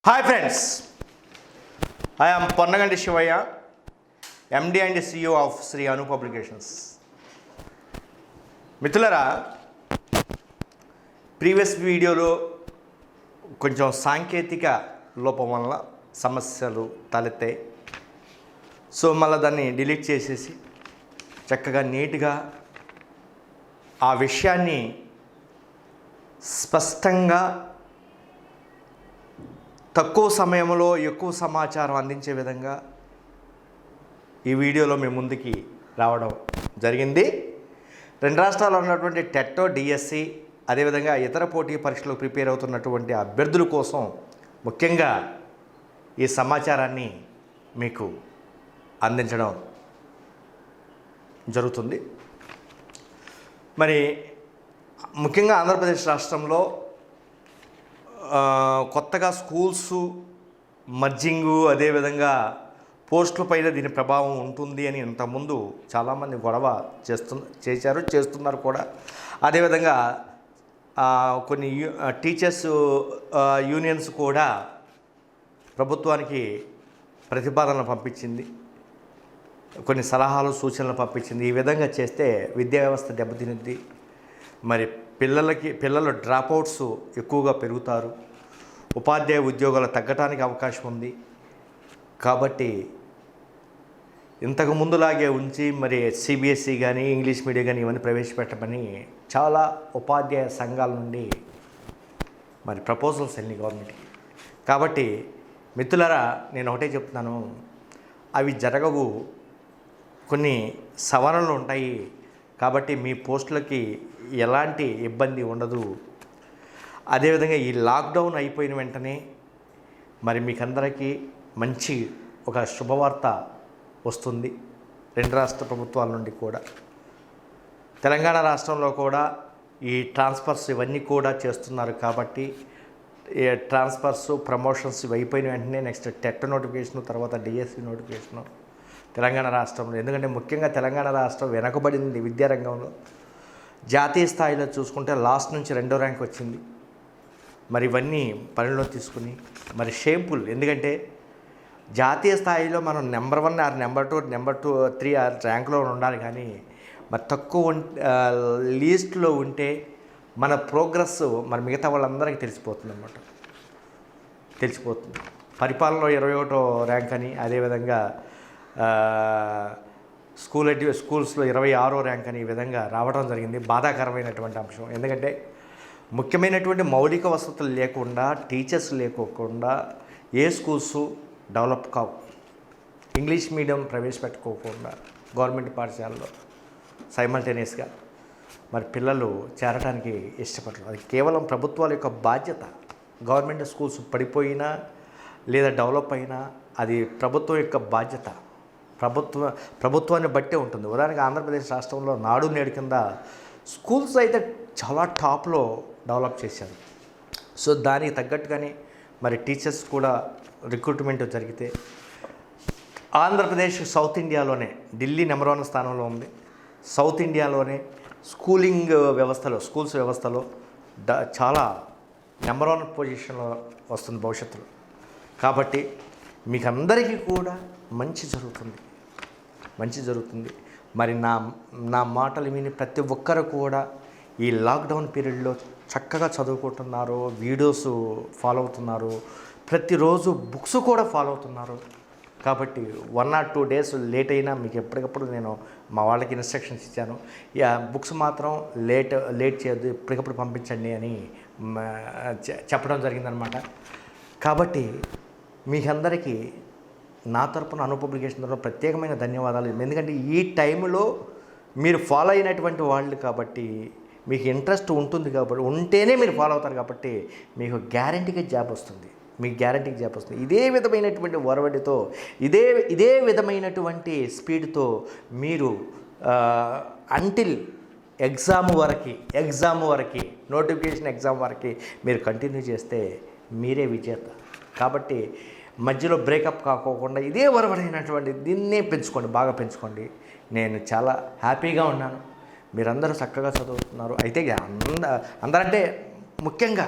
Hi friends, I am Ponnagandi Shivaya, MD and CEO of Sri Anu Publications. మిత్రులారా, previous వీడియోలో కొంచెం సాంకేతిక లోపం వల్ల సమస్యలు తలెత్తాయి. సో మళ్ళీ దాన్ని డిలీట్ చేసేసి చక్కగా నీట్గా ఆ విషయాన్ని స్పష్టంగా తక్కువ సమయంలో ఎక్కువ సమాచారం అందించే విధంగా ఈ వీడియోలో మీ ముందుకి రావడం జరిగింది. రెండు రాష్ట్రాల్లో ఉన్నటువంటి టెట్టో, డిఎస్సి, అదేవిధంగా ఇతర పోటీ పరీక్షలకు ప్రిపేర్ అవుతున్నటువంటి అభ్యర్థుల కోసం ముఖ్యంగా ఈ సమాచారాన్ని మీకు అందించడం జరుగుతుంది. మరి ముఖ్యంగా ఆంధ్రప్రదేశ్ రాష్ట్రంలో కొత్తగా స్కూల్స్ మర్జింగు, అదేవిధంగా పోస్టుల పైన దీని ప్రభావం ఉంటుంది అని ఇంతకుముందు చాలామంది గొడవ చేస్తున్నారు కూడా. అదేవిధంగా కొన్ని టీచర్స్ యూనియన్స్ కూడా ప్రభుత్వానికి ప్రతిపాదనలు పంపించింది, కొన్ని సలహాలు సూచనలు పంపించింది. ఈ విధంగా చేస్తే విద్యా వ్యవస్థ దెబ్బతినిద్ది, మరి పిల్లలు డ్రాప్అవుట్స్ ఎక్కువగా పెరుగుతారు, ఉపాధ్యాయ ఉద్యోగాలు తగ్గటానికి అవకాశం ఉంది. కాబట్టి ఇంతకు ముందులాగే ఉంచి మరి సిబిఎస్ఈ కానీ ఇంగ్లీష్ మీడియం కానీ ఇవన్నీ ప్రవేశపెట్టమని చాలా ఉపాధ్యాయ సంఘాల నుండి మరి ప్రపోజల్స్ వెళ్ళినాయి గవర్నమెంట్కి. కాబట్టి మిత్రులారా, నేను ఒకటే చెప్తున్నాను, అవి జరగవు, కొన్ని సవరణలు ఉంటాయి. కాబట్టి మీ పోస్టులకి ఎలాంటి ఇబ్బంది ఉండదు. అదేవిధంగా ఈ లాక్డౌన్ అయిపోయిన వెంటనే మరి మీకందరికీ మంచి ఒక శుభవార్త వస్తుంది రెండు రాష్ట్ర ప్రభుత్వాల నుండి కూడా. తెలంగాణ రాష్ట్రంలో కూడా ఈ ట్రాన్స్ఫర్స్ ఇవన్నీ కూడా చేస్తున్నారు. కాబట్టి ఈ ట్రాన్స్ఫర్స్, ప్రమోషన్స్ ఇవి అయిపోయిన వెంటనే నెక్స్ట్ టెట్ నోటిఫికేషను, తర్వాత డిఎస్సి నోటిఫికేషను తెలంగాణ రాష్ట్రంలో. ఎందుకంటే ముఖ్యంగా తెలంగాణ రాష్ట్రం వెనకబడింది విద్యారంగంలో. జాతీయ స్థాయిలో చూసుకుంటే లాస్ట్ నుంచి 2వ ర్యాంక్ వచ్చింది. మరి ఇవన్నీ పరిణిలో తీసుకుని మరి షేంఫుల్, ఎందుకంటే జాతీయ స్థాయిలో మనం number 1 or number 2, number 2, 3 or ర్యాంకులో ఉండాలి. కానీ మరి తక్కువ లీస్ట్లో ఉంటే మన ప్రోగ్రెస్ మరి మిగతా వాళ్ళందరికీ తెలిసిపోతుంది. పరిపాలనలో 21వ ర్యాంక్ అని, అదేవిధంగా స్కూల్స్లో 26వ ర్యాంక్ అని ఈ విధంగా రావడం జరిగింది. బాధాకరమైనటువంటి అంశం. ఎందుకంటే ముఖ్యమైనటువంటి మౌలిక వసతులు లేకుండా, టీచర్స్ లేకోకుండా ఏ స్కూల్స్ డెవలప్ కావు. ఇంగ్లీష్ మీడియం ప్రవేశపెట్టుకోకుండా గవర్నమెంట్ పాఠశాలలో సైమల్టేనియస్గా మరి పిల్లలు చేరడానికి ఇష్టపడరు. అది కేవలం ప్రభుత్వాల యొక్క బాధ్యత. గవర్నమెంట్ స్కూల్స్ పడిపోయినా లేదా డెవలప్ అయినా అది ప్రభుత్వం యొక్క బాధ్యత. ప్రభుత్వాన్ని బట్టే ఉంటుంది. ఉదాహరణకు ఆంధ్రప్రదేశ్ రాష్ట్రంలో నాడు నేడు కింద స్కూల్స్ అయితే చాలా టాప్లో డెవలప్ చేశారు. సో దానికి తగ్గట్టుగానే మరి టీచర్స్ కూడా రిక్రూట్మెంట్ జరిగితే ఆంధ్రప్రదేశ్ సౌత్ ఇండియాలోనే, ఢిల్లీ నెంబర్ 1 స్థానంలో ఉంది. సౌత్ ఇండియాలోనే స్కూల్స్ వ్యవస్థలో చాలా నెంబర్ 1 పొజిషన్లో వస్తుంది భవిష్యత్తులో. కాబట్టి మీకు అందరికీ కూడా మంచి జరుగుతుంది. మరి నా మాటలు విని ప్రతి ఒక్కరు కూడా ఈ లాక్డౌన్ పీరియడ్లో చక్కగా చదువుకుంటున్నారు, వీడియోస్ ఫాలో అవుతున్నారు, ప్రతిరోజు బుక్స్ కూడా ఫాలో అవుతున్నారు. కాబట్టి 1 or 2 days లేట్ అయినా మీకు ఎప్పటికప్పుడు నేను మా వాళ్ళకి ఇన్స్ట్రక్షన్స్ ఇచ్చాను. బుక్స్ మాత్రం లేట్ చేయొద్దు, ఎప్పటికప్పుడు పంపించండి అని చెప్పడం జరిగిందనమాట. కాబట్టి మీకందరికీ నా తరపున అను పబ్లికేషన్ తరపున ప్రత్యేకమైన ధన్యవాదాలు. ఎందుకంటే ఈ టైంలో మీరు ఫాలో అయినటువంటి వాళ్ళు కాబట్టి, మీకు ఇంట్రెస్ట్ ఉంటుంది కాబట్టి, ఉంటేనే మీరు ఫాలో అవుతారు కాబట్టి మీకు గ్యారంటీగా జాబ్ వస్తుంది. ఇదే విధమైనటువంటి ఒరవడితో, ఇదే విధమైనటువంటి స్పీడ్తో మీరు అంటిల్ ఎగ్జామ్ వరకు నోటిఫికేషన్ ఎగ్జామ్ వరకు మీరు కంటిన్యూ చేస్తే మీరే విజేత. కాబట్టి మధ్యలో బ్రేకప్ కాకోకుండా ఇదే వరవడైనటువంటి దీన్నే బాగా పెంచుకోండి. నేను చాలా హ్యాపీగా ఉన్నాను. మీరందరూ చక్కగా చదువుతున్నారు. అయితే అందరంటే ముఖ్యంగా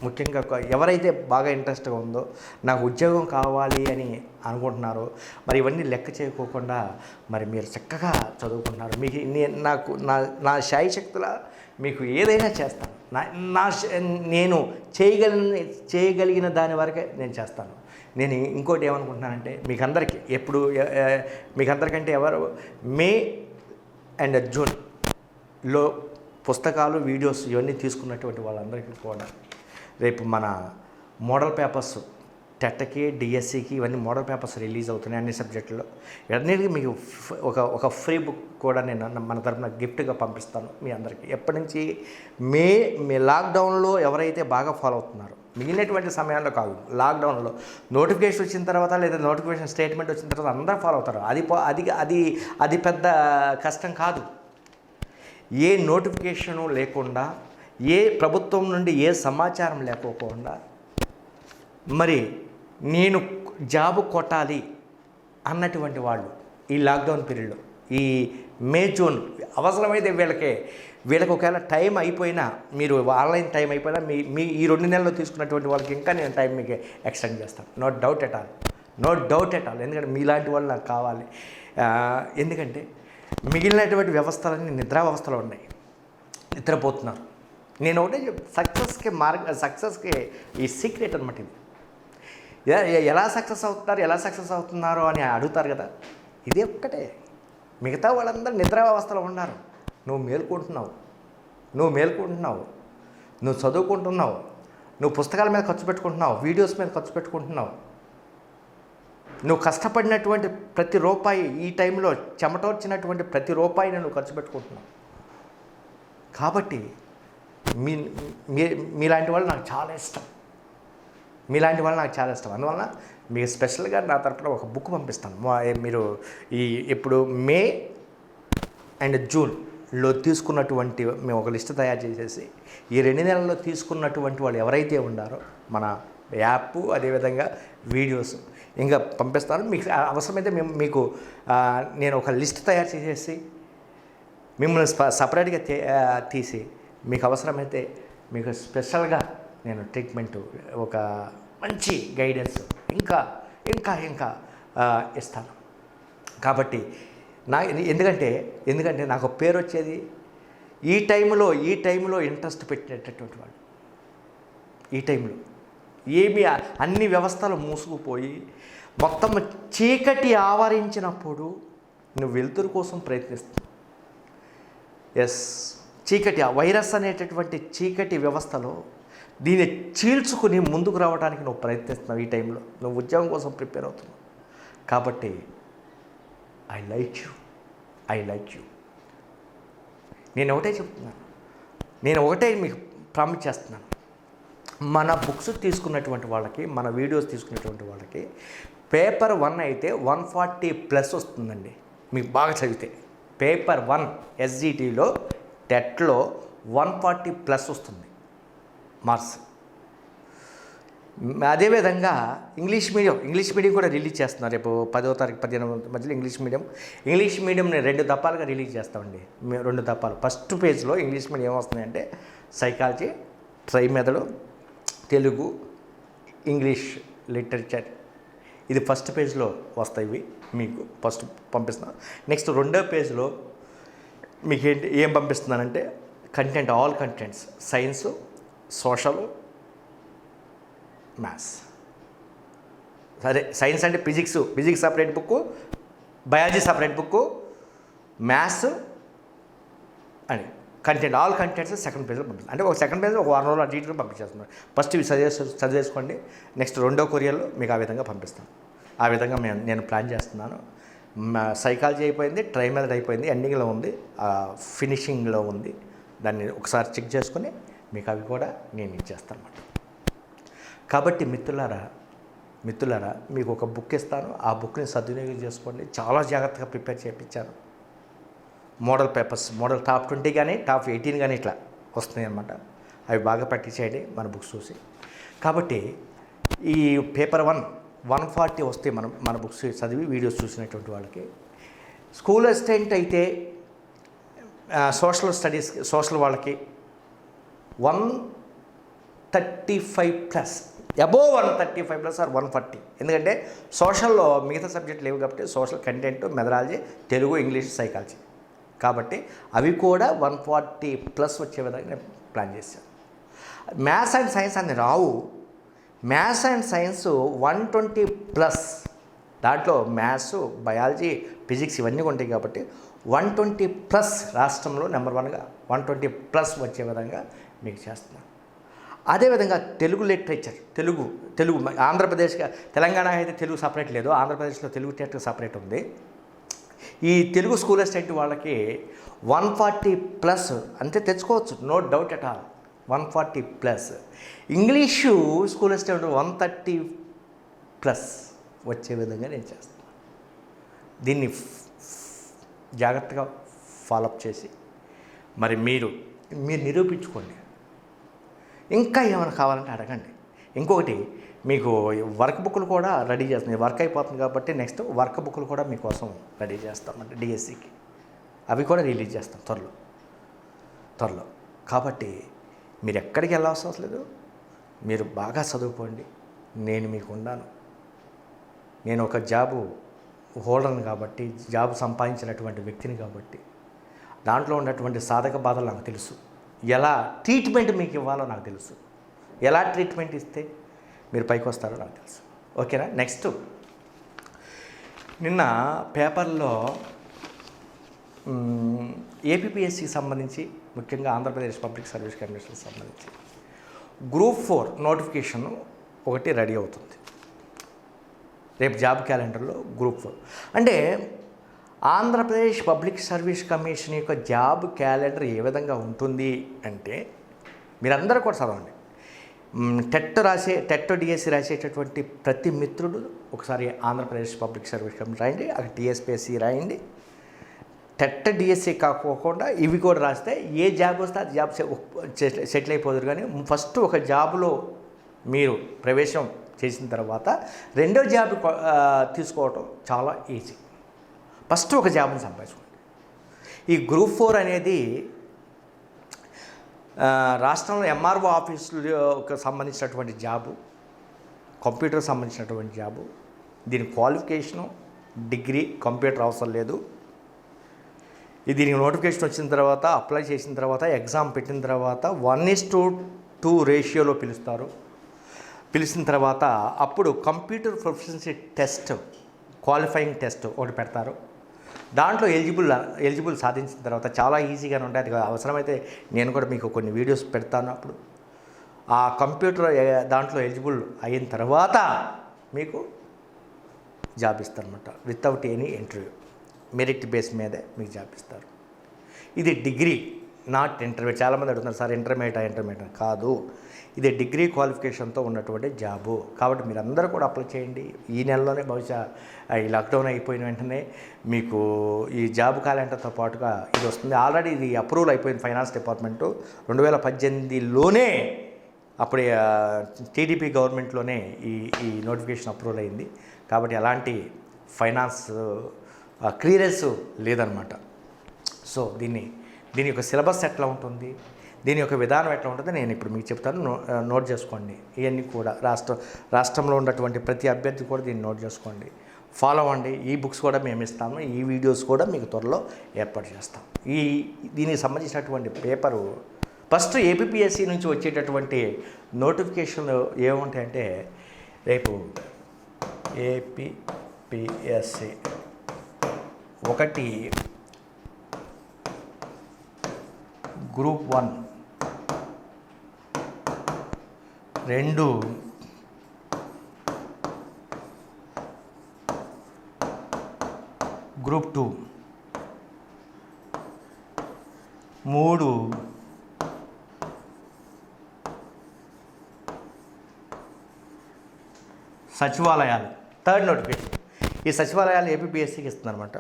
ముఖ్యంగా ఎవరైతే బాగా ఇంట్రెస్ట్గా ఉందో నాకు ఉద్యోగం కావాలి అని అనుకుంటున్నారో మరి ఇవన్నీ లెక్క చేయకోకుండా మరి మీరు చక్కగా చదువుకుంటున్నారు. మీకు నాకు నా శాయశక్తుల మీకు ఏదైనా చేస్తాను. నేను చేయగలిగిన దాని వరకే నేను చేస్తాను. నేను ఇంకోటి ఏమనుకుంటున్నానంటే మీకందరికంటే ఎవరు మే అండ్ జూన్లో పుస్తకాలు, వీడియోస్ ఇవన్నీ తీసుకున్నటువంటి వాళ్ళందరికీ కూడా రేపు మన మోడల్ పేపర్స్ టెట్కి, డిఎస్సికి ఇవన్నీ మోడల్ పేపర్స్ రిలీజ్ అవుతున్నాయి అన్ని సబ్జెక్టుల్లో. అన్నిటికీ మీకు ఒక ఫ్రీ బుక్ కూడా నేను మన తరఫున గిఫ్ట్గా పంపిస్తాను మీ అందరికీ. ఎప్పటి నుంచి మీ లాక్డౌన్లో ఎవరైతే బాగా ఫాలో అవుతున్నారో, మిగిలినటువంటి సమయాల్లో కాదు, లాక్డౌన్లో నోటిఫికేషన్ వచ్చిన తర్వాత లేదా నోటిఫికేషన్ స్టేట్మెంట్ వచ్చిన తర్వాత అందరూ ఫాలో అవుతారు. అది పెద్ద కష్టం కాదు. ఏ నోటిఫికేషను లేకుండా, ఏ ప్రభుత్వం నుండి ఏ సమాచారం లేకోకుండా మరి నేను జాబు కొట్టాలి అన్నటువంటి వాళ్ళు ఈ లాక్డౌన్ పీరియడ్లో ఈ మే జూన్ అవసరమైతే వీళ్ళకి ఒకవేళ టైం అయిపోయినా, మీరు ఆన్లైన్ టైం అయిపోయినా మీ ఈ 2 నెలల్లో తీసుకున్నటువంటి వాళ్ళకి ఇంకా నేను టైం మీకు ఎక్స్టెండ్ చేస్తాను. No doubt at all. ఎందుకంటే మీలాంటి వాళ్ళు నాకు కావాలి. ఎందుకంటే మిగిలినటువంటి వ్యవస్థలన్నీ నిద్రా వ్యవస్థలో ఉన్నాయి, నిద్రపోతున్నారు. నేను ఒకటే సక్సెస్కి ఈ సీక్రెట్ అనమాట ఇది. ఎలా సక్సెస్ అవుతున్నారు అని అడుగుతారు కదా, ఇదే ఒక్కటే. మిగతా వాళ్ళందరూ నిద్రా వ్యవస్థలో ఉన్నారు. నువ్వు మేల్కుంటున్నావు, నువ్వు చదువుకుంటున్నావు, నువ్వు పుస్తకాల మీద ఖర్చు పెట్టుకుంటున్నావు, వీడియోస్ మీద ఖర్చు పెట్టుకుంటున్నావు, నువ్వు కష్టపడినటువంటి ప్రతి రూపాయి, ఈ టైంలో చెమటోర్చినటువంటి ప్రతి రూపాయిని నువ్వు ఖర్చు పెట్టుకుంటున్నావు. కాబట్టి మీలాంటి వాళ్ళు నాకు చాలా ఇష్టం. అందువలన మీకు స్పెషల్గా నా తరపున ఒక బుక్ పంపిస్తాను. మీరు ఇప్పుడు మే అండ్ జూన్లో తీసుకున్నటువంటి మేము ఒక లిస్ట్ తయారు చేసేసి ఈ 2 నెలల్లో తీసుకున్నటువంటి వాళ్ళు ఎవరైతే ఉన్నారో మన యాప్, అదేవిధంగా వీడియోస్ ఇంకా పంపిస్తాను. మీకు అవసరమైతే నేను ఒక లిస్ట్ తయారు చేసేసి మిమ్మల్ని సపరేట్గా తీసి మీకు అవసరమైతే మీకు స్పెషల్గా నేను ట్రీట్మెంట్, ఒక మంచి గైడెన్స్ ఇంకా ఇస్తాను. కాబట్టి ఎందుకంటే నాకు పేరు వచ్చేది ఈ టైంలో ఇంట్రెస్ట్ పెట్టేటటువంటి వాళ్ళు. ఈ టైంలో అన్ని వ్యవస్థలు మూసుకుపోయి మొత్తం చీకటి ఆవరించినప్పుడు నువ్వు వెలుతురు కోసం ప్రయత్నిస్తున్నావు. చీకటి, ఆ వైరస్ అనేటటువంటి చీకటి వ్యవస్థలో దీన్ని చీల్చుకుని ముందుకు రావడానికి నువ్వు ప్రయత్నిస్తున్నావు. ఈ టైంలో నువ్వు ఉద్యోగం కోసం ప్రిపేర్ అవుతున్నావు. కాబట్టి ఐ లైక్ యూ. నేను ఒకటే మీకు ప్రామిస్ చేస్తున్నాను. మన బుక్స్ తీసుకున్నటువంటి వాళ్ళకి, మన వీడియోస్ తీసుకున్నటువంటి వాళ్ళకి పేపర్ 1 అయితే 140+ వస్తుందండి. మీకు బాగా చదివితే పేపర్ 1 SGTలో టెట్లో 140+ వస్తుంది మార్క్స్. అదేవిధంగా ఇంగ్లీష్ మీడియం కూడా రిలీజ్ చేస్తున్నారు. రేపు 10వ తారీఖు 15వ మధ్యలో ఇంగ్లీష్ మీడియంని 2 దప్పాలుగా రిలీజ్ చేస్తామండి. 2 దప్పాలు. ఫస్ట్ పేజ్లో ఇంగ్లీష్ మీడియం ఏమొస్తున్నాయంటే సైకాలజీ, ట్రై మెథడ్, తెలుగు, ఇంగ్లీష్ లిటరేచర్, ఇది ఫస్ట్ పేజ్లో వస్తాయి. ఇవి మీకు ఫస్ట్ పంపిస్తున్నాను. నెక్స్ట్ 2వ పేజ్లో మీకు ఏం పంపిస్తున్నానంటే content, all contents, science, social, maths. సరే, సైన్స్ అంటే physics separate book, biology separate book, maths అని కంటెంట్, ఆల్ కంటెంట్స్ సెకండ్ పేజ్లో పంపిస్తాను. అంటే ఒక సెకండ్ పేజ్లో ఒక 1 రోజులు అటు ఇటుగా పంపించేస్తున్నాను. ఫస్ట్ ఇవి చదివేసుకోండి. నెక్స్ట్ 2వ కొరియర్లో మీకు ఆ విధంగా పంపిస్తాను. ఆ విధంగా నేను ప్లాన్ చేస్తున్నాను. సైకాలజీ అయిపోయింది, ట్రై మెథడ్ అయిపోయింది, ఎండింగ్లో ఉంది, ఫినిషింగ్లో ఉంది. దాన్ని ఒకసారి చెక్ చేసుకొని మీకు అవి కూడా నేను ఇచ్చేస్తాను అన్నమాట. కాబట్టి మిత్రులారా, మీకు ఒక బుక్ ఇస్తాను. ఆ బుక్ని సద్వినియోగం చేసుకోండి. చాలా జాగ్రత్తగా ప్రిపేర్ చేయించాను. మోడల్ పేపర్స్, మోడల్ టాప్ 20 కానీ టాప్ 18 కానీ ఇట్లా వస్తున్నాయి అన్నమాట. అవి బాగా ప్రాక్టీస్ చేయండి మన బుక్స్ చూసి. కాబట్టి ఈ పేపర్ 140 వస్తే మన బుక్స్ చదివి వీడియోస్ చూసినటువంటి వాళ్ళకి. స్కూల్ అసిస్టెంట్ అయితే సోషల్ వాళ్ళకి 135+, అబోవ్ 135+ ఆర్ 140. ఎందుకంటే సోషల్లో మిగతా సబ్జెక్టులు లేవు కాబట్టి social content, methodology, Telugu, English, psychology కాబట్టి అవి కూడా 140+ వచ్చే విధంగా నేను ప్లాన్ చేశాను. మ్యాథ్స్ అండ్ సైన్స్ అన్ని రావు. మ్యాథ్స్ అండ్ సైన్స్ 120+, దాంట్లో మ్యాథ్స్, బయాలజీ, ఫిజిక్స్ ఇవన్నీ ఉంటాయి కాబట్టి 120+ రాష్ట్రంలో నెంబర్ 1గా 120+ వచ్చే విధంగా మీకు చేస్తున్నాను. అదేవిధంగా తెలుగు లిటరేచర్, తెలుగు ఆంధ్రప్రదేశ్గా, తెలంగాణ అయితే తెలుగు సపరేట్ లేదు, ఆంధ్రప్రదేశ్లో తెలుగు లిటరేచర్ సపరేట్ ఉంది. ఈ తెలుగు స్కూల్ అసిస్టెంట్ వాళ్ళకి 140+ అంతే తెచ్చుకోవచ్చు, no doubt at all. 140+. English school assistant 130+ వచ్చే విధంగా నేను చేస్తాను. దీన్ని జాగ్రత్తగా ఫాలోఅప్ చేసి మరి మీరు నిరూపించుకోండి. ఇంకా ఏమైనా కావాలంటే అడగండి. ఇంకొకటి, మీకు వర్క్ బుక్లు కూడా రెడీ చేస్తుంది. వర్క్ అయిపోతుంది కాబట్టి నెక్స్ట్ వర్క్ బుక్లు కూడా మీకోసం రెడీ చేస్తామంటే డిఎస్సికి అవి కూడా రిలీజ్ చేస్తాం త్వరలో. కాబట్టి మీరు ఎక్కడికి వెళ్ళవలసిన అవసరం లేదు. మీరు బాగా చదువుకోండి, నేను మీకు ఉన్నాను. నేను ఒక జాబు హోల్డర్ని కాబట్టి, జాబ్ సంపాదించినటువంటి వ్యక్తిని కాబట్టి దాంట్లో ఉన్నటువంటి సాధక బాధలు నాకు తెలుసు. ఎలా ట్రీట్మెంట్ మీకు ఇవ్వాలో నాకు తెలుసు. ఎలా ట్రీట్మెంట్ ఇస్తే మీరు పైకి వస్తారో నాకు తెలుసు. ఓకేనా? నెక్స్ట్, నిన్న పేపర్లో ఏపీపీఎస్సికి సంబంధించి, ముఖ్యంగా ఆంధ్రప్రదేశ్ పబ్లిక్ సర్వీస్ కమిషన్కి సంబంధించి గ్రూప్ 4 నోటిఫికేషన్ ఒకటి రెడీ అవుతుంది రేపు జాబ్ క్యాలెండర్లో. గ్రూప్ 4 అంటే ఆంధ్రప్రదేశ్ పబ్లిక్ సర్వీస్ కమిషన్ యొక్క జాబ్ క్యాలెండర్ ఏ విధంగా ఉంటుంది అంటే, మీరందరూ కూడా చదవండి. టెట్ డిఎస్సి రాసేటటువంటి ప్రతి మిత్రుడు ఒకసారి ఆంధ్రప్రదేశ్ పబ్లిక్ సర్వీస్ కమిషన్ రాయండి, అక్కడ టీఎస్పీఎస్సి రాయండి. టెట్ డిఎస్సి కాకోకుండా ఇవి కూడా రాస్తే ఏ జాబ్ వస్తే ఆ జాబ్ సెటిల్ అయిపోదురు. కానీ ఫస్ట్ ఒక జాబ్లో మీరు ప్రవేశం చేసిన తర్వాత రెండో జాబ్ తీసుకోవటం చాలా ఈజీ. ఫస్ట్ ఒక జాబ్ని సంపాదించుకోండి. ఈ గ్రూప్ 4 అనేది రాష్ట్రంలో ఎంఆర్ఓ ఆఫీసులకు సంబంధించినటువంటి జాబు, కంప్యూటర్ సంబంధించినటువంటి జాబు. దీని క్వాలిఫికేషను డిగ్రీ, కంప్యూటర్ అవసరం లేదు. దీనికి నోటిఫికేషన్ వచ్చిన తర్వాత, అప్లై చేసిన తర్వాత, ఎగ్జామ్ పెట్టిన తర్వాత 1:2 రేషియోలో పిలిచిన తర్వాత అప్పుడు computer proficiency test, qualifying test ఒకటి పెడతారు. దాంట్లో ఎలిజిబుల్ సాధించిన తర్వాత చాలా ఈజీగానే ఉంటాయి. అది అవసరమైతే నేను కూడా మీకు కొన్ని వీడియోస్ పెడతాను. అప్పుడు ఆ కంప్యూటర్ దాంట్లో ఎలిజిబుల్ అయిన తర్వాత మీకు జాబ్ ఇస్తారన్నమాట. Without any interview, merit base మీదే మీకు జాబ్ ఇస్తారు. ఇది డిగ్రీ, నాట్ ఇంటర్మీడియట్. చాలామంది అడుగుతున్నారు, సార్ ఇంటర్మీడియట్ కాదు, ఇది డిగ్రీ క్వాలిఫికేషన్తో ఉన్నటువంటి జాబు. కాబట్టి మీరందరూ కూడా అప్లై చేయండి. ఈ నెలలోనే, బహుశా ఈ లాక్డౌన్ అయిపోయిన వెంటనే మీకు ఈ జాబ్ క్యాలెండర్తో పాటుగా ఇది వస్తుంది. ఆల్రెడీ ఇది అప్రూవల్ అయిపోయింది ఫైనాన్స్ డిపార్ట్మెంటు 2018లోనే. అప్పుడే టీడీపీ గవర్నమెంట్లోనే ఈ నోటిఫికేషన్ అప్రూవల్ అయింది. కాబట్టి ఎలాంటి ఫైనాన్స్ క్లియరెన్స్ లేదనమాట. సో దీని యొక్క సిలబస్ ఎట్లా ఉంటుంది, దీని యొక్క విధానం ఎట్లా ఉంటుంది నేను ఇప్పుడు మీకు చెప్తాను. నోట్ చేసుకోండి. ఇవన్నీ కూడా రాష్ట్రంలో ఉన్నటువంటి ప్రతి అభ్యర్థి కూడా దీన్ని నోట్ చేసుకోండి, ఫాలో అవ్వండి. ఈ బుక్స్ కూడా మేము ఇస్తాము, ఈ వీడియోస్ కూడా మీకు త్వరలో ఏర్పాటు చేస్తాం. దీనికి సంబంధించినటువంటి పేపరు ఫస్ట్ ఏపీపీఎస్సి నుంచి వచ్చేటటువంటి నోటిఫికేషన్లు ఏముంటాయంటే, రేపు ఏపీపీఎస్సి 1 గ్రూప్ 1, 2 గ్రూప్ 2, 3 సచివాలయాలు. థర్డ్ నోటిఫికేషన్ ఈ సచివాలయాలు ఏపీపీఎస్సికి ఇస్తుందన్నమాట.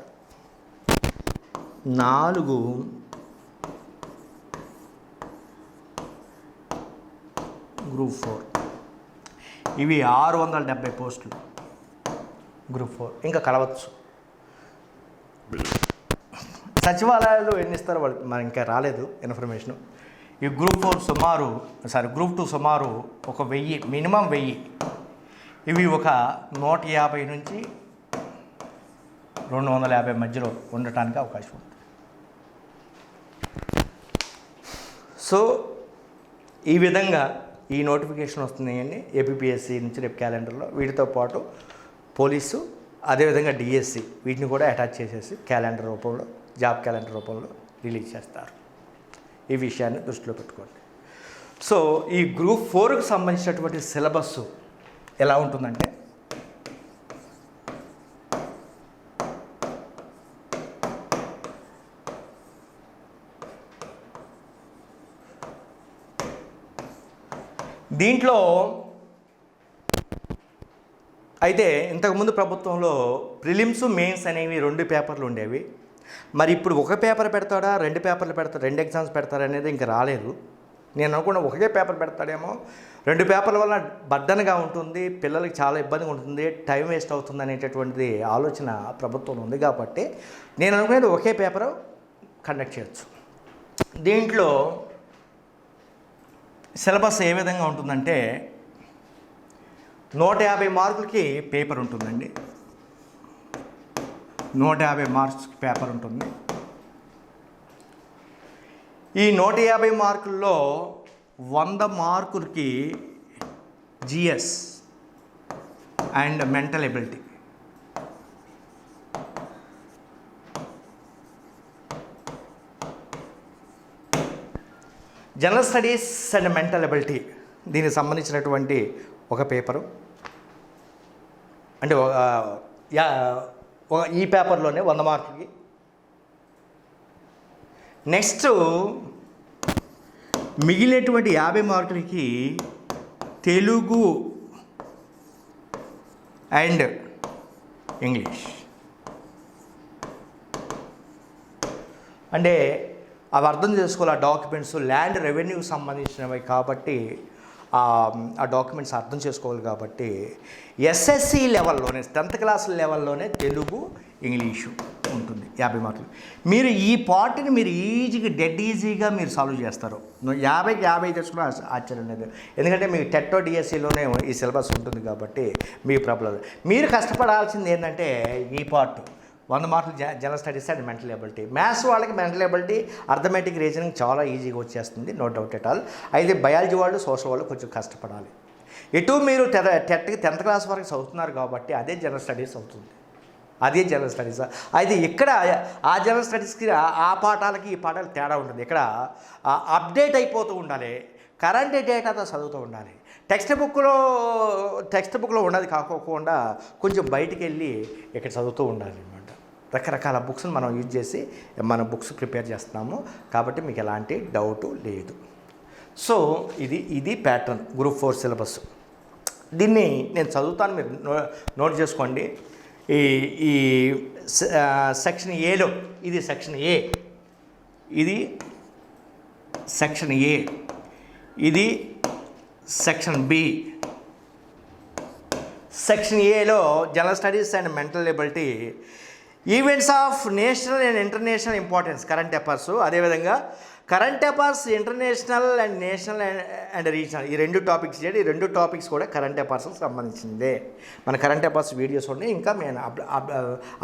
4 గ్రూప్ 4. ఇవి 670 పోస్టులు గ్రూప్ 4. ఇంకా కలవచ్చు. సచివాలయాలు ఎన్ని ఇస్తారో వాళ్ళు మరి ఇంకా రాలేదు ఇన్ఫర్మేషను. ఈ గ్రూప్ 2 సుమారు ఒక 1000, మినిమం 1000. ఇవి ఒక 150 నుంచి 250 మధ్యలో ఉండటానికి అవకాశం ఉంది. సో ఈ విధంగా ఈ నోటిఫికేషన్ వస్తున్నాయండి ఏపీపీఎస్సీ నుంచి రేపు క్యాలెండర్లో. వీటితో పాటు పోలీసు, అదేవిధంగా డిఎస్సి, వీటిని కూడా అటాచ్ చేసేసి క్యాలెండర్ రూపంలో, జాబ్ క్యాలెండర్ రూపంలో రిలీజ్ చేస్తారు. ఈ విషయాన్ని దృష్టిలో పెట్టుకోండి. సో ఈ గ్రూప్ 4కు సంబంధించినటువంటి సిలబస్ ఎలా ఉంటుందంటే, దీంట్లో అయితే ఇంతకుముందు ప్రభుత్వంలో ప్రిలిమ్స్, మెయిన్స్ అనేవి 2 పేపర్లు ఉండేవి. మరి ఇప్పుడు ఒక పేపర్ పెడతాడా, 2 పేపర్లు పెడతాడా, 2 ఎగ్జామ్స్ పెడతాడా అనేది ఇంకా రాలేదు. నేను అనుకున్న ఒకటే పేపర్ పెడతాడేమో. 2 పేపర్ల వల్ల బర్డన్గా ఉంటుంది, పిల్లలకి చాలా ఇబ్బందిగా ఉంటుంది, టైం వేస్ట్ అవుతుంది అనేటటువంటిది ఆలోచన ప్రభుత్వం ఉంది. కాబట్టి నేను అనుకునేది ఒకే పేపర్ కండక్ట్ చేయొచ్చు. దీంట్లో సిలబస్ ఏ విధంగా ఉంటుందంటే 150 మార్కులకి పేపర్ ఉంటుందండి. 150 మార్క్స్కి పేపర్ ఉంటుంది. ఈ 150 మార్కుల్లో 100 మార్కులకి GS and mental ability. General studies and mental ability దీనికి సంబంధించినటువంటి ఒక పేపరు. అంటే ఈ పేపర్లోనే 100 మార్కులకి. నెక్స్ట్ మిగిలినటువంటి 50 మార్కులకి తెలుగు అండ్ ఇంగ్లీష్. అంటే అవి అర్థం చేసుకోవాలి. ఆ డాక్యుమెంట్స్ ల్యాండ్ రెవెన్యూకి సంబంధించినవి కాబట్టి ఆ డాక్యుమెంట్స్ అర్థం చేసుకోవాలి. కాబట్టి ఎస్ఎస్సి లెవెల్లోనే, 10th క్లాస్ లెవెల్లోనే తెలుగు, ఇంగ్లీషు ఉంటుంది 50 మార్కులు. మీరు ఈ పార్ట్ని మీరు డెడ్ ఈజీగా మీరు సాల్వ్ చేస్తారు. 50కి 50 తెచ్చుకున్న ఆశ్చర్యం లేదు. ఎందుకంటే మీకు టెట్టో డిఎస్సిలోనే ఈ సిలబస్ ఉంటుంది కాబట్టి మీ ప్రాబ్లం. మీరు కష్టపడాల్సింది ఏంటంటే ఈ పార్ట్ 100 మార్కులు general studies and mental ability. Maths వాళ్ళకి మెంటల్ ఎబిలిటీ, అర్థమెటిక్, రీజనింగ్ చాలా ఈజీగా వచ్చేస్తుంది, నో డౌట్ ఎట్ ఆల్. అయితే బయాలజీ వాళ్ళు, సోషల్ వాళ్ళు కొంచెం కష్టపడాలి. ఎటు మీరు టెట్కి 10th క్లాస్ వరకు చదువుతున్నారు కాబట్టి అదే జనరల్ స్టడీస్ అవుతుంది, అదే జనరల్ స్టడీస్. అయితే ఇక్కడ ఆ జనరల్ స్టడీస్కి ఆ పాఠాలకి ఈ పాఠాలు తేడా ఉంటుంది. ఇక్కడ అప్డేట్ అయిపోతూ ఉండాలి, కరెంట్ డేటాతో చదువుతూ ఉండాలి. టెక్స్ట్ బుక్లో ఉన్నది కాకోకుండా కొంచెం బయటికి వెళ్ళి ఇక్కడ చదువుతూ ఉండాలి అనమాట. రకరకాల బుక్స్ని మనం యూజ్ చేసి మన బుక్స్ ప్రిపేర్ చేస్తున్నాము కాబట్టి మీకు ఎలాంటి డౌటు లేదు. సో ఇది ప్యాటర్న్ గ్రూప్ 4 సిలబస్. దీన్ని నేను చదువుతాను, మీరు నోట్ చేసుకోండి. ఈ సెక్షన్ ఏలో ఇది సెక్షన్ ఏ, ఇది సెక్షన్ ఏ, ఇది సెక్షన్ బి. సెక్షన్ ఏలో general studies and mental ability, events of national and international importance, current affairs. అదేవిధంగా current affairs international and national and regional, ఈ 2 టాపిక్స్ చేయండి. ఈ 2 టాపిక్స్ కూడా కరెంట్ అఫైర్స్కి సంబంధించిందే. మన కరెంట్ అఫైర్స్ వీడియోస్ ఉన్నాయి, ఇంకా నేను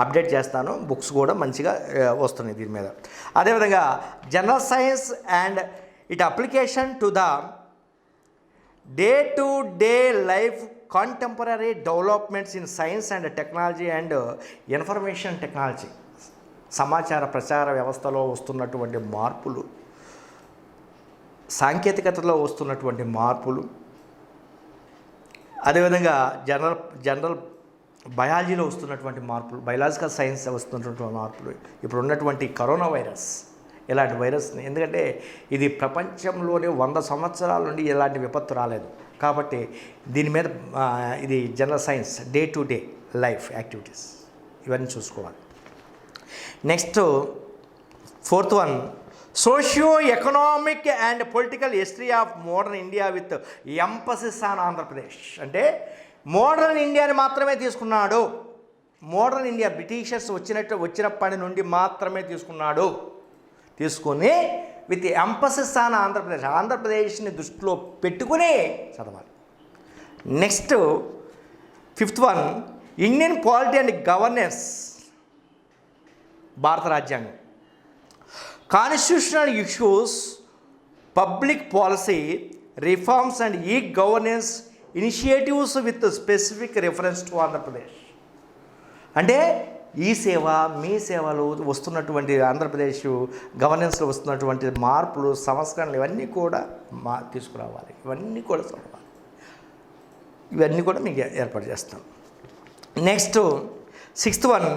అప్డేట్ చేస్తాను. బుక్స్ కూడా మంచిగా వస్తున్నాయి దీని మీద. అదేవిధంగా general science and it application to the day to day life, contemporary developments in science and technology and information technology. సమాచార ప్రచార వ్యవస్థలో వస్తున్నటువంటి మార్పులు, సాంకేతికతలో వస్తున్నటువంటి మార్పులు, అదేవిధంగా జనరల్ బయాలజీలో వస్తున్నటువంటి మార్పులు, బయలాజికల్ సైన్స్ వస్తున్నటువంటి మార్పులు, ఇప్పుడు ఉన్నటువంటి కరోనా వైరస్, ఇలాంటి వైరస్ని, ఎందుకంటే ఇది ప్రపంచంలోనే 100 సంవత్సరాల నుండి ఇలాంటి విపత్తు రాలేదు కాబట్టి దీని మీద ఇది general science, day to day life activities, ఇవన్నీ చూసుకోవాలి. Next 4th one, socio economic and political history of modern India with emphasis on Andhra Pradesh. అంటే మోడర్న్ ఇండియాని మాత్రమే తీసుకున్నాడు. మోడర్న్ ఇండియా బ్రిటిషర్స్ వచ్చినప్పటి నుండి మాత్రమే తీసుకుని విత్ ఎంపసిస్ ఆన్ ఆంధ్రప్రదేశ్, ఆంధ్రప్రదేశ్ని దృష్టిలో పెట్టుకుని చదవాలి. Next 5th one, Indian polity and governance, భారత రాజ్యాంగం, constitutional issues, public policy, reforms and e governance initiatives with specific reference to Andhra Pradesh. అంటే ఈ సేవ, మీ సేవలు వస్తున్నటువంటి ఆంధ్రప్రదేశ్ గవర్నెన్స్లో వస్తున్నటువంటి మార్పులు, సంస్కరణలు ఇవన్నీ కూడా తీసుకురావాలి. ఇవన్నీ కూడా చదవాలి. ఇవన్నీ కూడా మీకు ఏర్పాటు చేస్తాం. Next 6th one,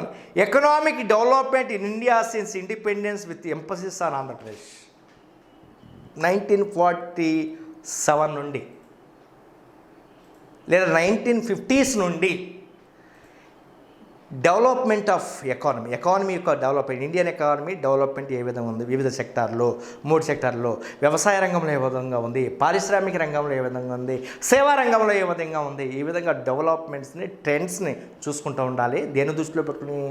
economic development in India since independence with emphasis on Andhra Pradesh. 1947 నుండి లేదా 1950s నుండి డెవలప్మెంట్ ఆఫ్ ఎకానమీ యొక్క డెవలప్మెంట్, ఇండియన్ ఎకానమీ డెవలప్మెంట్ ఏ విధంగా ఉంది, వివిధ సెక్టార్లో, 3 సెక్టార్లో, వ్యవసాయ రంగంలో ఏ విధంగా ఉంది, పారిశ్రామిక రంగంలో ఏ విధంగా ఉంది, సేవా రంగంలో ఏ విధంగా ఉంది, ఈ విధంగా డెవలప్మెంట్స్ని, ట్రెండ్స్ని చూసుకుంటూ ఉండాలి. దేని దృష్టిలో పెట్టుకుని?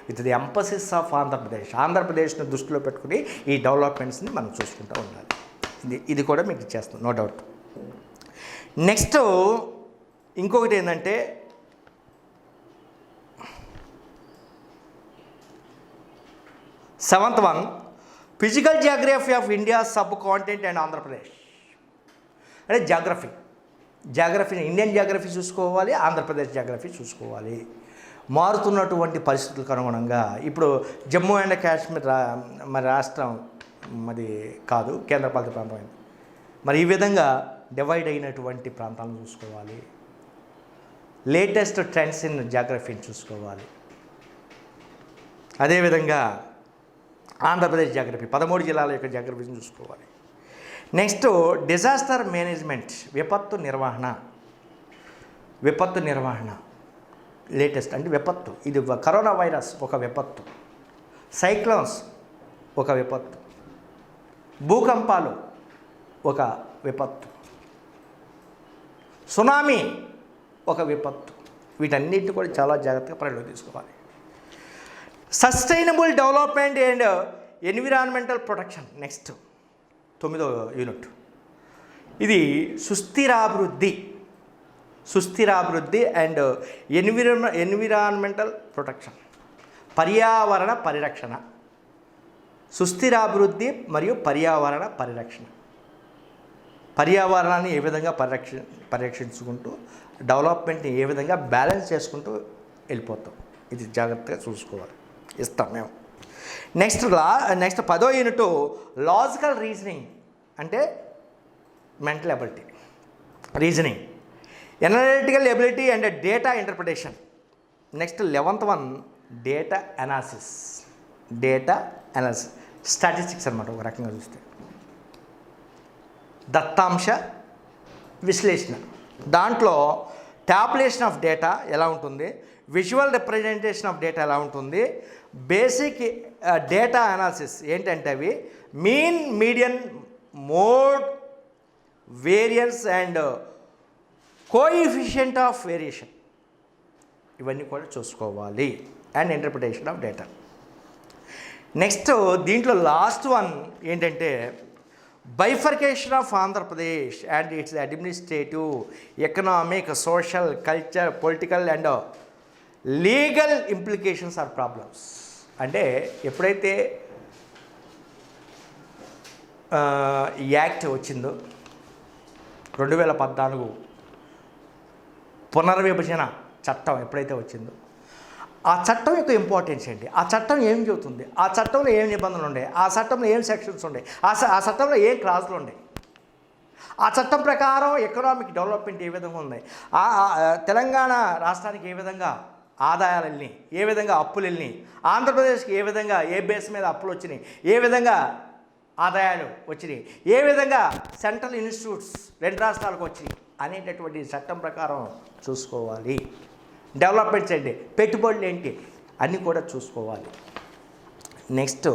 విత్ ది ఎంపసిస్ ఆఫ్ ఆంధ్రప్రదేశ్ని దృష్టిలో పెట్టుకుని ఈ డెవలప్మెంట్స్ని మనం చూసుకుంటూ ఉండాలి. ఇది కూడా మీకు ఇచ్చేస్తాం, నో డౌట్. నెక్స్ట్ ఇంకొకటి ఏంటంటే, seventh one, physical Geography of India sub continent and Andhra Pradesh. అంటే జాగ్రఫీని, ఇండియన్ జాగ్రఫీ చూసుకోవాలి, ఆంధ్రప్రదేశ్ జాగ్రఫీ చూసుకోవాలి. మారుతున్నటువంటి పరిస్థితులకు అనుగుణంగా ఇప్పుడు జమ్మూ అండ్ కాశ్మీర్ మరి రాష్ట్రం మరి కాదు, కేంద్రపాలిత ప్రాంతం అయింది. మరి ఈ విధంగా డివైడ్ అయినటువంటి ప్రాంతాలను చూసుకోవాలి. లేటెస్ట్ ట్రెండ్స్ ఇన్ జాగ్రఫీని చూసుకోవాలి. అదేవిధంగా ఆంధ్రప్రదేశ్ జాగ్రఫీ, 13 జిల్లాల యొక్క జాగ్రఫీని చూసుకోవాలి. నెక్స్ట్ డిజాస్టర్ మేనేజ్మెంట్, విపత్తు నిర్వహణ లేటెస్ట్ అంటే విపత్తు. ఇది కరోనా వైరస్ ఒక విపత్తు, సైక్లోన్స్ ఒక విపత్తు, భూకంపాలు ఒక విపత్తు, సునామీ ఒక విపత్తు. వీటన్నిటిని కూడా చాలా జాగ్రత్తగా పరిగణలోకి తీసుకోవాలి. Sustainable development and environmental protection. Next 9వ యూనిట్. ఇది సుస్థిరాభివృద్ధి అండ్ ఎన్విరాన్మెంటల్ ప్రొటెక్షన్, పర్యావరణ పరిరక్షణ. సుస్థిరాభివృద్ధి మరియు పర్యావరణ పరిరక్షణ. పర్యావరణాన్ని ఏ విధంగా పరిరక్షించుకుంటూ డెవలప్మెంట్ని ఏ విధంగా బ్యాలెన్స్ చేసుకుంటూ వెళ్ళిపోతాం, ఇది జాగ్రత్తగా చూసుకోవాలి. ఇస్తాం మేము. నెక్స్ట్ 10వ యూనిట్ లాజికల్ రీజనింగ్ అంటే mental ability, reasoning, analytical ability and data interpretation. Next 11th one data analysis, statistics అన్నమాట. ఒక రకంగా చూస్తే దత్తాంశ విశ్లేషణ. దాంట్లో టాబ్యులేషన్ ఆఫ్ డేటా ఎలా ఉంటుంది, విజువల్ రిప్రజెంటేషన్ ఆఫ్ డేటా ఎలా ఉంటుంది, బేసిక్ డేటా అనాలిసిస్ ఏంటంటే అవి mean, median, mode, variance and coefficient of variation, ఇవన్నీ కూడా చూసుకోవాలి. And interpretation of data. Next దీంట్లో లాస్ట్ వన్ ఏంటంటే bifurcation of Andhra Pradesh and its administrative, economic, social, culture, political and legal implications or problems. అంటే ఎప్పుడైతే act వచ్చిందో 2014 పునర్విభజన చట్టం ఎప్పుడైతే వచ్చిందో, ఆ చట్టం యొక్క ఇంపార్టెన్స్ ఏంటి, ఆ చట్టం ఏం చెబుతుంది, ఆ చట్టంలో ఏం నిబంధనలు ఉన్నాయి, ఆ చట్టంలో ఏం సెక్షన్స్ ఉన్నాయి, ఆ చట్టంలో ఏం క్లాజులు ఉన్నాయి, ఆ చట్టం ప్రకారం ఎకనామిక్ డెవలప్మెంట్ ఏ విధంగా ఉంది, తెలంగాణ రాష్ట్రానికి ఏ విధంగా ఆదాయాలు వెళ్ళినాయి, ఏ విధంగా అప్పులు వెళ్ళినాయి, ఆంధ్రప్రదేశ్కి ఏ విధంగా ఏ బేస్ మీద అప్పులు వచ్చినాయి, ఏ విధంగా ఆదాయాలు వచ్చినాయి, ఏ విధంగా సెంట్రల్ ఇన్స్టిట్యూట్స్ 2 రాష్ట్రాలకు వచ్చినాయి అనేటటువంటి చట్టం ప్రకారం చూసుకోవాలి. డెవలప్మెంట్స్ ఏంటి, పెట్టుబడులు ఏంటి, అన్నీ కూడా చూసుకోవాలి. నెక్స్ట్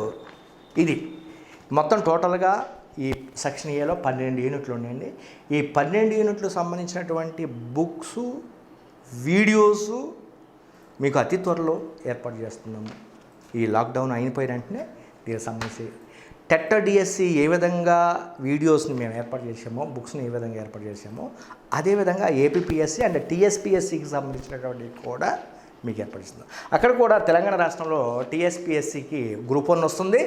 ఇది మొత్తం టోటల్గా ఈ సెక్షన్ ఏలో 12 యూనిట్లు ఉన్నాయండి. ఈ 12 యూనిట్లకు సంబంధించినటువంటి బుక్స్, వీడియోసు మీకు అతి త్వరలో ఏర్పాటు చేస్తున్నాము. ఈ లాక్డౌన్ అయిపోయిన వెంటనే దీనికి సంబంధించి టెట్ డిఎస్సి ఏ విధంగా వీడియోస్ని మేము ఏర్పాటు చేసామో, బుక్స్ని ఏ విధంగా ఏర్పాటు చేసామో, అదేవిధంగా ఏపీపీఎస్సి అండ్ టీఎస్పీఎస్సికి సంబంధించినటువంటి కూడా మీకు ఏర్పడుతుంది. అక్కడ కూడా తెలంగాణ రాష్ట్రంలో టీఎస్పీఎస్సికి గ్రూప్ 1 వస్తుంది,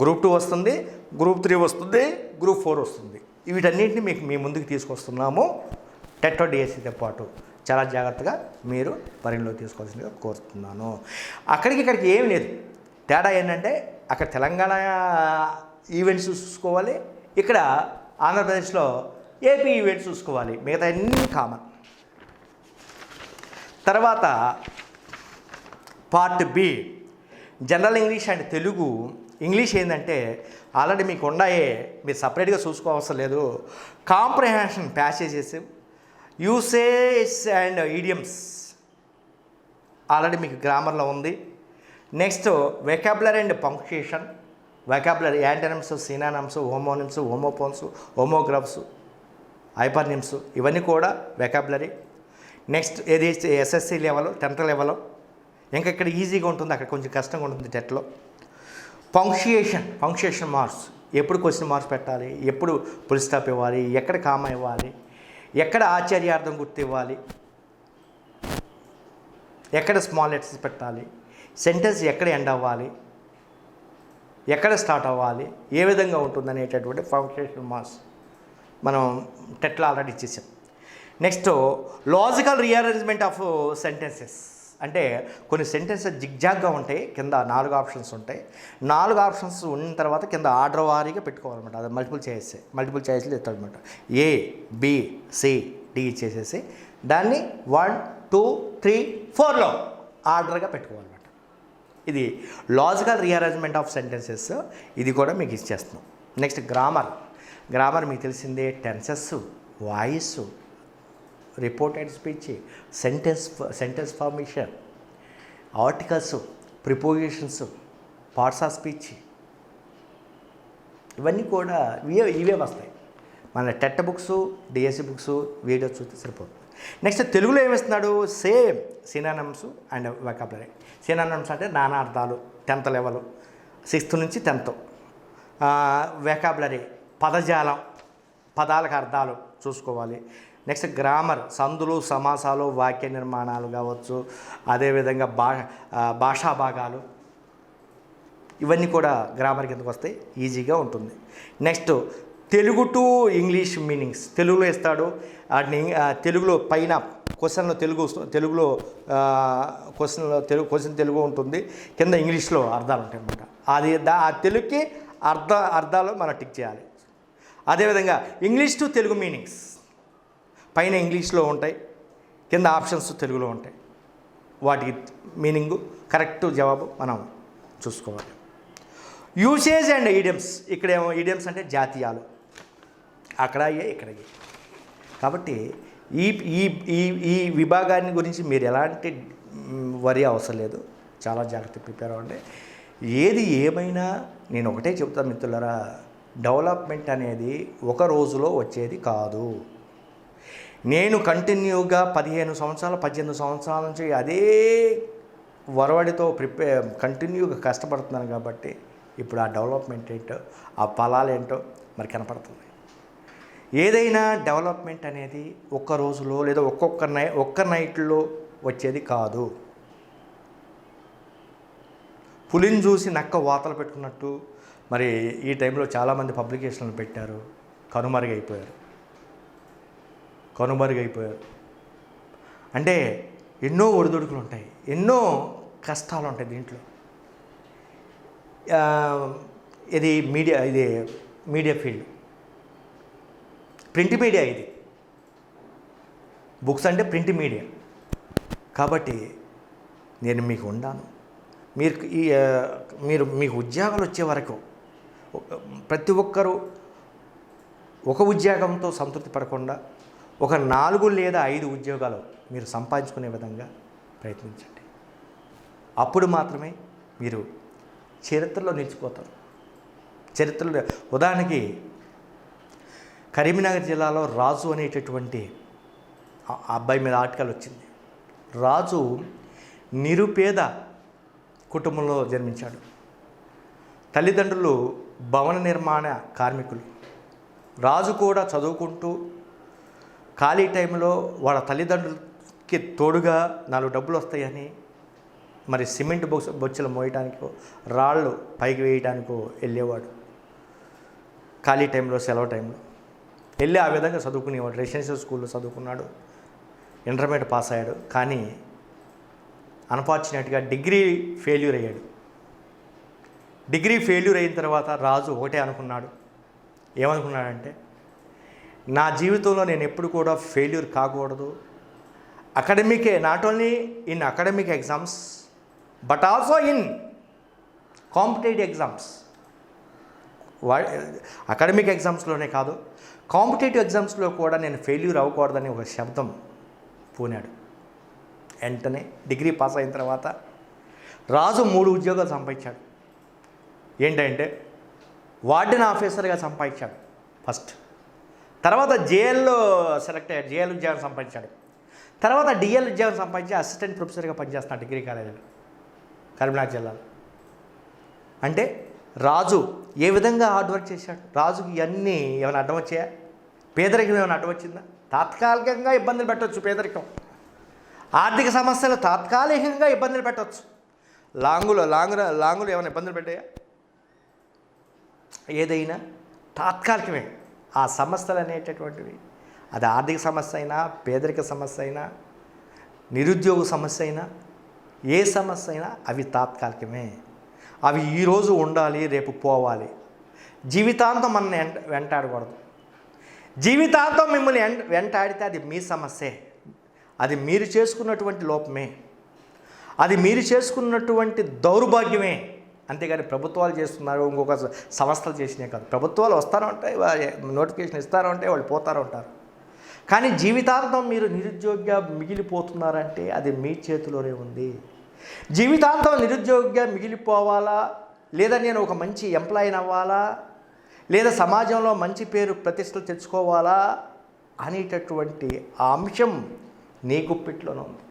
గ్రూప్ 2 వస్తుంది, గ్రూప్ 3 వస్తుంది, గ్రూప్ 4 వస్తుంది. వీటన్నింటినీ మీకు మీ ముందుకు తీసుకొస్తున్నాము. టెట్ డిఎస్సితో పాటు చాలా జాగ్రత్తగా మీరు పరిగణలో తీసుకోవాల్సిందిగా కోరుతున్నాను. ఇక్కడికి ఏం లేదు. తేడా ఏంటంటే అక్కడ తెలంగాణ ఈవెంట్స్ చూసుకోవాలి, ఇక్కడ ఆంధ్రప్రదేశ్లో ఏపీ ఈవెంట్స్ చూసుకోవాలి. మిగతా అన్నీ కామన్. తర్వాత part B general English and Telugu. English ఏంటంటే ఆల్రెడీ మీకు ఉన్నాయే, మీరు సపరేట్గా చూసుకోవసరం లేదు. Comprehension passages, usage and idioms already మీకు గ్రామర్లో ఉంది. Next vocabulary and punctuation. Vocabulary antonyms, synonyms, homonyms, homophones, homographs, hypernyms, ఇవన్నీ కూడా వెకాబులరీ. నెక్స్ట్ ఏది ఎస్ఎస్సి లెవెల్, 10th లెవెల్. ఇంకా ఇక్కడ ఈజీగా ఉంటుంది, అక్కడ కొంచెం కష్టంగా ఉంటుంది టెట్లో. పంక్చుయేషన్ మార్క్స్, ఎప్పుడు క్వశ్చన్ మార్క్స్ పెట్టాలి, ఎప్పుడు ఫుల్ స్టాప్ ఇవ్వాలి, ఎక్కడ కామా ఇవ్వాలి, ఎక్కడ ఆశ్చర్యార్థం గుర్తు ఇవ్వాలి, ఎక్కడ స్మాల్ లెటర్స్ పెట్టాలి, సెంటెన్స్ ఎక్కడ ఎండ్ అవ్వాలి, ఎక్కడ స్టార్ట్ అవ్వాలి, ఏ విధంగా ఉంటుంది అనేటటువంటి పంక్చుయేషన్ మార్క్స్ మనం టెట్లో ఆల్రెడీ ఇచ్చేసాం. Next logical rearrangement of sentences. అంటే కొన్ని సెంటెన్సెస్ జిగ్జాగ్గా ఉంటాయి, కింద 4 ఆప్షన్స్ ఉంటాయి. 4 ఆప్షన్స్ ఉన్న తర్వాత కింద ఆర్డర్ వారీగా పెట్టుకోవాలన్నమాట. అది మల్టిపుల్ చాయిస్లు ఇస్తాడనమాట. ఏ, బి, సి, డి ఇచ్చేసేసి దాన్ని 1, 2, 3, 4లో ఆర్డర్గా పెట్టుకోవాలన్నమాట. ఇది లాజికల్ రీఅరేంజ్మెంట్ ఆఫ్ సెంటెన్సెస్. ఇది కూడా మీకు ఇచ్చేస్తున్నాం. నెక్స్ట్ గ్రామర్ మీకు తెలిసిందే. Tenses, voice, reported speech, sentence formation, articles, prepositions, parts of speech, ఇవన్నీ కూడా ఇవే వస్తాయి. మన TET books, DSC books video చూస్తే సరిపోతుంది. నెక్స్ట్ తెలుగులో ఏమిస్తున్నాడు? Same synonyms and vocabulary. Synonyms అంటే నానా అర్థాలు, 10th లెవెల్, 6th నుంచి 10th. వెకాబులరీ పదజాలం, పదాలకు అర్థాలు చూసుకోవాలి. నెక్స్ట్ గ్రామర్, సందులు, సమాసాలు, వాక్య నిర్మాణాలు కావచ్చు, అదేవిధంగా భాషా భాగాలు, ఇవన్నీ కూడా గ్రామర్ కిందకు వస్తాయి, ఈజీగా ఉంటుంది. Next Telugu to English meanings. తెలుగులో ఇస్తాడు, వాటిని తెలుగులో పైన క్వశ్చన్లో తెలుగులో క్వశ్చన్ తెలుగు ఉంటుంది, కింద ఇంగ్లీష్లో అర్థాలు ఉంటాయి అన్నమాట. ఆ తెలుగుకి అర్థాలు మనం టిక్ చేయాలి. అదేవిధంగా ఇంగ్లీష్ టు తెలుగు మీనింగ్స్ పైన ఇంగ్లీష్లో ఉంటాయి, కింద ఆప్షన్స్ తెలుగులో ఉంటాయి. వాటికి మీనింగు కరెక్ట్ జవాబు మనం చూసుకోవాలి. Usage and idioms. ఇక్కడేమో ఈడియమ్స్ అంటే జాతీయాలు, అక్కడ అయ్యే ఇక్కడ అయ్యే. కాబట్టి ఈ ఈ ఈ ఈ విభాగాన్ని గురించి మీరు ఎలాంటి వరి అవసరం లేదు, చాలా జాగ్రత్త ప్రిపేర్ అవ్వండి. ఏది ఏమైనా నేను ఒకటే చెప్తాను మిత్రులారా, డెవలప్మెంట్ అనేది ఒక రోజులో వచ్చేది కాదు. నేను కంటిన్యూగా 15 సంవత్సరాలు 18 సంవత్సరాల నుంచి అదే వరవడితో కంటిన్యూగా కష్టపడుతున్నాను కాబట్టి ఇప్పుడు ఆ డెవలప్మెంట్ ఏంటో, ఆ ఫలాలు ఏంటో మరి కనపడుతుంది. ఏదైనా డెవలప్మెంట్ అనేది ఒక్క రోజులో లేదా ఒక్క నైట్లో వచ్చేది కాదు. పులిని చూసి నక్క వాతలు పెట్టుకున్నట్టు మరి ఈ టైంలో చాలామంది పబ్లికేషన్లు పెట్టారు, కనుమరుగైపోయారు. అంటే ఎన్నో ఒడిదుడుకులు ఉంటాయి, ఎన్నో కష్టాలు ఉంటాయి దీంట్లో. ఇది మీడియా ఫీల్డ్, ప్రింట్ మీడియా, ఇది బుక్స్ అంటే ప్రింట్ మీడియా. కాబట్టి నేను మీకు ఉండాను. మీకు ఉద్యోగాలు వచ్చే వరకు ప్రతి ఒక్కరూ ఒక ఉద్యోగంతో సంతృప్తి పడకుండా ఒక 4 లేదా 5 ఉద్యోగాలు మీరు సంపాదించుకునే విధంగా ప్రయత్నించండి. అప్పుడు మాత్రమే మీరు చరిత్రలో నిలిచిపోతారు. చరిత్రలో ఉదాహరణకి కరీంనగర్ జిల్లాలో రాజు అనేటటువంటి అబ్బాయి మీద ఆర్టికల్ వచ్చింది. రాజు నిరుపేద కుటుంబంలో జన్మించాడు. తల్లిదండ్రులు భవన నిర్మాణ కార్మికులు. రాజు కూడా చదువుకుంటూ ఖాళీ టైంలో వాళ్ళ తల్లిదండ్రులకి తోడుగా 4 డబ్బులు వస్తాయని మరి సిమెంట్ బొచ్చెలు మోయడానికో రాళ్ళు పైకి వేయడానికో వెళ్ళేవాడు. ఖాళీ టైంలో, సెలవు టైంలో వెళ్ళి ఆ విధంగా చదువుకునేవాడు. రెసిడెన్షియల్ స్కూల్లో చదువుకున్నాడు, ఇంటర్మీడియట్ పాస్ అయ్యాడు. కానీ అన్ఫార్చునేట్గా డిగ్రీ ఫెయిల్యూర్ అయ్యాడు. డిగ్రీ ఫెయిల్యూర్ అయిన తర్వాత రాజు ఒకటే అనుకున్నాడు. ఏమనుకున్నాడంటే, నా జీవితంలో నేను ఎప్పుడు కూడా ఫెయిల్యూర్ కాకూడదు. అకాడమికే, not only in academic exams but also in competitive exams. Academic ఎగ్జామ్స్లోనే కాదు, కాంపిటేటివ్ ఎగ్జామ్స్లో కూడా నేను ఫెయిల్యూర్ అవ్వకూడదని ఒక శబ్దం పూనాడు. వెంటనే డిగ్రీ పాస్ అయిన తర్వాత రాజు 3 ఉద్యోగాలు సంపాదించాడు. ఏంటంటే వార్డెన్ ఆఫీసర్గా సంపాదించాడు ఫస్ట్. తర్వాత జేఎల్లో సెలెక్ట్ అయ్యాడు, జేఎల్ ఉద్యోగం సంపాదించాడు. తర్వాత డిఎల్ ఉద్యోగం సంపాదించి అసిస్టెంట్ ప్రొఫెసర్గా పనిచేస్తున్నాడు డిగ్రీ కాలేజీలో, కరీంనగర్ జిల్లాలో. అంటే రాజు ఏ విధంగా హార్డ్ వర్క్ చేశాడు. రాజుకి ఇవన్నీ ఏమైనా అడ్డం వచ్చాయా? పేదరికం ఏమైనా అడ్డం వచ్చిందా? తాత్కాలికంగా ఇబ్బందులు పెట్టవచ్చు. పేదరికం, ఆర్థిక సమస్యలు తాత్కాలికంగా ఇబ్బందులు పెట్టవచ్చు. లాంగులు ఏమైనా ఇబ్బందులు పెట్టాయా? ఏదైనా తాత్కాలికమే. ఆ సమస్యలు అనేటటువంటివి, అది ఆర్థిక సమస్య అయినా, పేదరిక సమస్య అయినా, నిరుద్యోగ సమస్య అయినా, ఏ సమస్య అయినా అవి తాత్కాలికమే. అవి ఈరోజు ఉండాలి, రేపు పోవాలి. జీవితాంతం మనల్ని వెంటాడకూడదు. జీవితాంతం మిమ్మల్ని వెంటాడితే అది మీ సమస్యే, అది మీరు చేసుకున్నటువంటి లోపమే, అది మీరు చేసుకున్నటువంటి దౌర్భాగ్యమే. అంతేగాని ప్రభుత్వాలు చేస్తున్నారు, ఇంకొక సంస్థలు చేసినాయి కాదు. ప్రభుత్వాలు వస్తారో ఉంటాయి, నోటిఫికేషన్ ఇస్తారో ఉంటాయి, వాళ్ళు పోతారో ఉంటారు. కానీ జీవితాంతం మీరు నిరుద్యోగిగా మిగిలిపోతున్నారంటే అది మీ చేతిలోనే ఉంది. జీవితాంతం నిరుద్యోగిగా మిగిలిపోవాలా, లేదా నేను ఒక మంచి ఎంప్లాయీని అవ్వాలా, లేదా సమాజంలో మంచి పేరు ప్రతిష్టలు తెచ్చుకోవాలా అనేటటువంటి ఆ అంశం నీ గుప్పిట్లోనే ఉంది,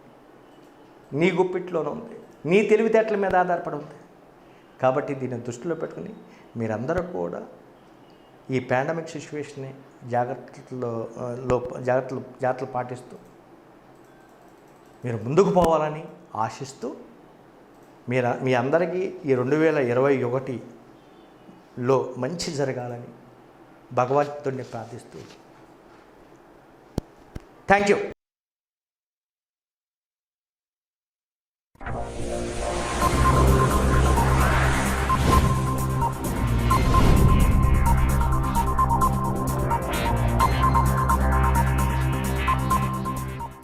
నీ గుప్పిట్లోనే ఉంది, నీ తెలివితేటల మీద ఆధారపడి ఉంది. కాబట్టి దీన్ని దృష్టిలో పెట్టుకుని మీరందరూ కూడా ఈ పాండమిక్ సిచ్యువేషన్ని జాగ్రత్తలు పాటిస్తూ మీరు ముందుకు పోవాలని ఆశిస్తూ మీ అందరికీ ఈ 2021లో మంచి జరగాలని భగవంతుడిని ప్రార్థిస్తూ థ్యాంక్ యూ.